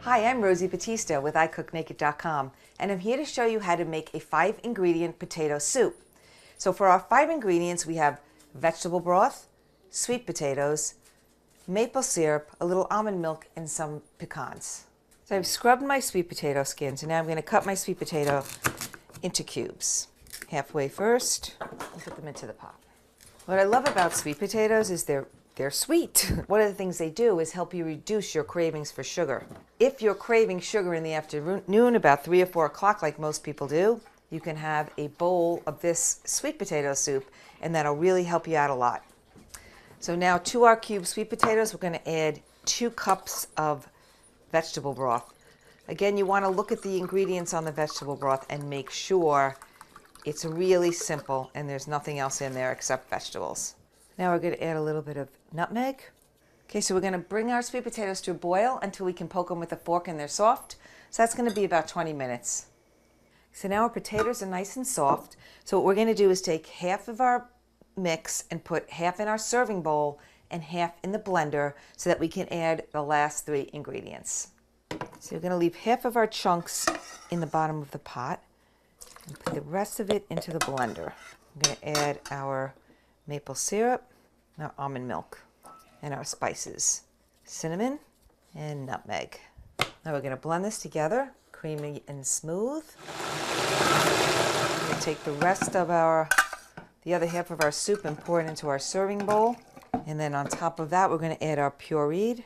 Hi, I'm Rosie Batista with iCookNaked.com, and I'm here to show you how to make a 5-ingredient potato soup. So for our 5 ingredients, we have vegetable broth, sweet potatoes, maple syrup, a little almond milk, and some pecans. So I've scrubbed my sweet potato skins, and now I'm going to cut my sweet potato into cubes. Halfway first, and put them into the pot. What I love about sweet potatoes is they're sweet. One of the things they do is help you reduce your cravings for sugar. If you're craving sugar in the afternoon, about 3 or 4 o'clock like most people do, you can have a bowl of this sweet potato soup, and that'll really help you out a lot. So now to our cubed sweet potatoes, we're going to add 2 cups of vegetable broth. Again, you want to look at the ingredients on the vegetable broth and make sure it's really simple and there's nothing else in there except vegetables. Now we're going to add a little bit of nutmeg. Okay, so we're going to bring our sweet potatoes to a boil until we can poke them with a fork and they're soft. So that's going to be about 20 minutes. So now our potatoes are nice and soft. So what we're going to do is take half of our mix and put half in our serving bowl and half in the blender so that we can add the last 3 ingredients. So we're going to leave half of our chunks in the bottom of the pot and put the rest of it into the blender. I'm going to add our maple syrup, our almond milk, and our spices, cinnamon and nutmeg. Now we're going to blend this together, creamy and smooth. We're going to take the rest of the other half of our soup and pour it into our serving bowl. And then on top of that, we're going to add our pureed.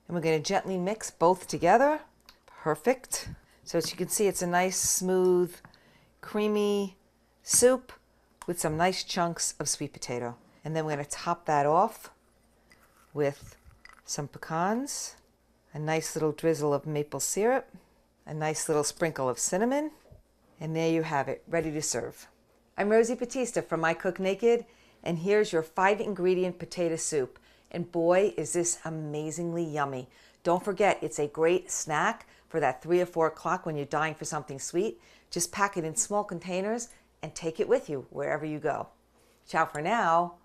And we're going to gently mix both together. Perfect. So as you can see, it's a nice, smooth, creamy soup with some nice chunks of sweet potato. And then we're going to top that off with some pecans, a nice little drizzle of maple syrup, a nice little sprinkle of cinnamon, and there you have it, ready to serve. I'm Rosie Batista from I Cook Naked, and here's your 5-ingredient potato soup. And boy, is this amazingly yummy. Don't forget, it's a great snack for that 3 or 4 o'clock when you're dying for something sweet. Just pack it in small containers and take it with you wherever you go. Ciao for now,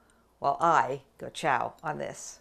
while I go ciao on this.